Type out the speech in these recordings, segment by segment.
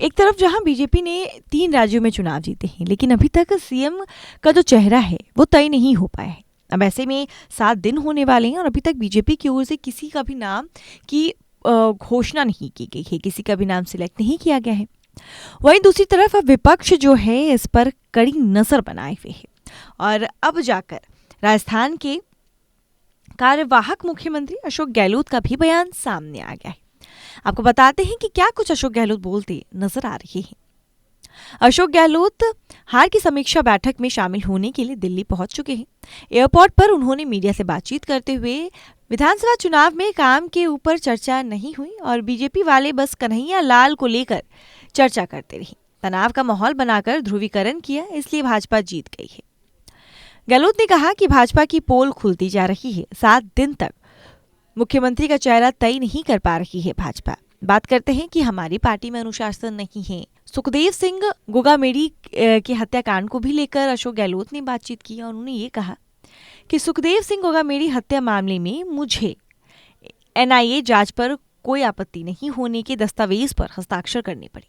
एक तरफ जहां बीजेपी ने 3 राज्यों में चुनाव जीते हैं, लेकिन अभी तक सीएम का जो चेहरा है वो तय नहीं हो पाया है। अब ऐसे में 7 दिन होने वाले हैं और अभी तक बीजेपी की ओर से किसी का भी नाम की घोषणा नहीं की गई है, किसी का भी नाम सिलेक्ट नहीं किया गया है। वहीं दूसरी तरफ अब विपक्ष जो है इस पर कड़ी नजर बनाए हुए है और अब जाकर राजस्थान के कार्यवाहक मुख्यमंत्री अशोक गहलोत का भी बयान सामने आ गया है। आपको बताते हैं कि क्या कुछ अशोक गहलोत बोलते नजर आ रहे हैं। अशोक गहलोत हार की समीक्षा बैठक में शामिल होने के लिए दिल्ली पहुंच चुके हैं। एयरपोर्ट पर उन्होंने मीडिया से बातचीत करते हुए विधानसभा चुनाव में काम के ऊपर चर्चा नहीं हुई और बीजेपी वाले बस कन्हैया लाल को लेकर चर्चा करते रहे। तनाव का माहौल बनाकर ध्रुवीकरण किया, इसलिए भाजपा जीत गई है। गहलोत ने कहा कि भाजपा की पोल खुलती जा रही है। 7 दिन तक मुख्यमंत्री का चेहरा तय नहीं कर पा रही है भाजपा। बात करते हैं कि हमारी पार्टी में अनुशासन नहीं है। सुखदेव सिंह गोगामेडी के हत्याकांड को भी लेकर अशोक गहलोत ने बातचीत की और उन्होंने ये कहा कि सुखदेव सिंह गोगामेडी हत्या मामले में मुझे एनआईए जांच पर कोई आपत्ति नहीं होने के दस्तावेज पर हस्ताक्षर करने पड़े,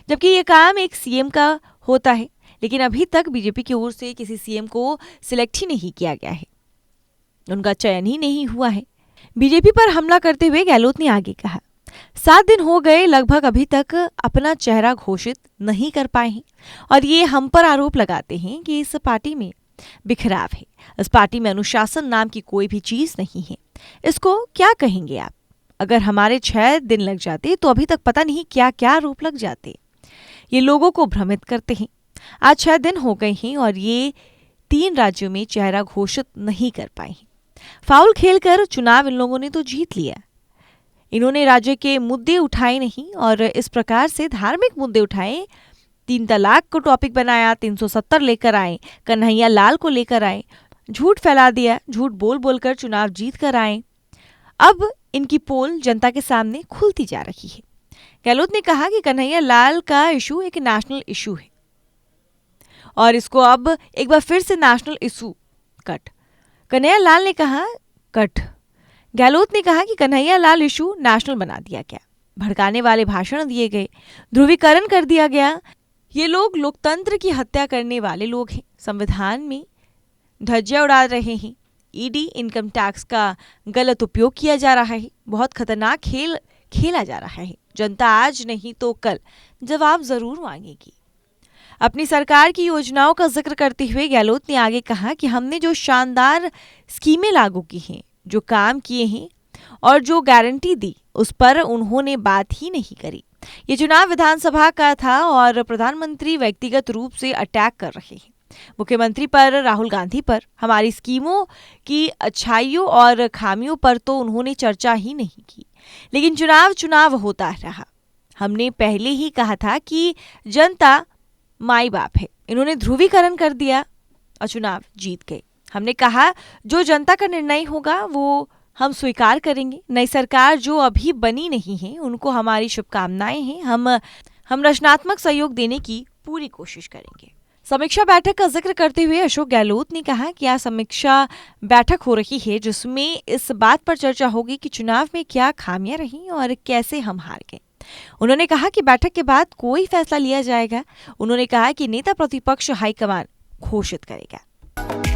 जबकि ये काम एक सीएम का होता है। लेकिन अभी तक बीजेपी की ओर से किसी सीएम को सिलेक्ट ही नहीं किया गया है, उनका चयन ही नहीं हुआ है। बीजेपी पर हमला करते हुए गहलोत ने आगे कहा, 7 दिन हो गए, लगभग अभी तक अपना चेहरा घोषित नहीं कर पाए हैं और ये हम पर आरोप लगाते हैं कि इस पार्टी में बिखराव है। इस पार्टी में अनुशासन नाम की कोई भी चीज नहीं है। इसको क्या कहेंगे आप? अगर हमारे 6 दिन लग जाते तो अभी तक पता नहीं क्या क्या आरोप लग जाते। ये लोगों को भ्रमित करते हैं। आज 6 दिन हो गए हैं और ये 3 राज्यों में चेहरा घोषित नहीं कर पाए हैं। फाउल खेलकर चुनाव इन लोगों ने तो जीत लिया। इन्होंने राज्य के मुद्दे उठाए नहीं और इस प्रकार से धार्मिक मुद्दे उठाए। 3 तलाक को टॉपिक बनाया, 370 लेकर आए, कन्हैया लाल को लेकर आए, झूठ फैला दिया, झूठ बोल बोलकर चुनाव जीत कर आए। अब इनकी पोल जनता के सामने खुलती जा रही है। गहलोत ने कहा कि कन्हैया लाल का इशू एक नेशनल इशू है और इसको अब एक बार फिर से national issue cut. Kanhaiya Lal ने कहा कट। गहलोत ने कहा कि कन्हैया लाल इशू नेशनल बना दिया गया, भड़काने वाले भाषण दिए गए, ध्रुवीकरण कर दिया गया। ये लोग लोकतंत्र की हत्या करने वाले लोग हैं, संविधान में धज्जियां उड़ा रहे हैं। ईडी इनकम टैक्स का गलत उपयोग किया जा रहा है। बहुत खतरनाक खेल खेला जा रहा है। जनता आज नहीं तो कल जवाब जरूर मांगेगी। अपनी सरकार की योजनाओं का जिक्र करते हुए गहलोत ने आगे कहा कि हमने जो शानदार स्कीमें लागू की हैं, जो काम किए हैं और जो गारंटी दी, उस पर उन्होंने बात ही नहीं करी। ये चुनाव विधानसभा का था और प्रधानमंत्री व्यक्तिगत रूप से अटैक कर रहे हैं। मुख्यमंत्री पर, राहुल गांधी पर, हमारी स्कीमों की अच्छाइयों और खामियों पर तो उन्होंने चर्चा ही नहीं की। लेकिन चुनाव होता रहा। हमने पहले ही कहा था कि जनता माई बाप है। इन्होंने ध्रुवीकरण कर दिया और चुनाव जीत गए। हमने कहा जो जनता का निर्णय होगा वो हम स्वीकार करेंगे। नई सरकार जो अभी बनी नहीं है उनको हमारी शुभकामनाएं हैं। हम रचनात्मक सहयोग देने की पूरी कोशिश करेंगे। समीक्षा बैठक का जिक्र करते हुए अशोक गहलोत ने कहा कि आज समीक्षा बैठक हो रही है जिसमें इस बात पर चर्चा होगी कि चुनाव में क्या खामियां रहीं और कैसे हम हार गए। उन्होंने कहा कि बैठक के बाद कोई फैसला लिया जाएगा। उन्होंने कहा कि नेता प्रतिपक्ष हाईकमान घोषित करेगा।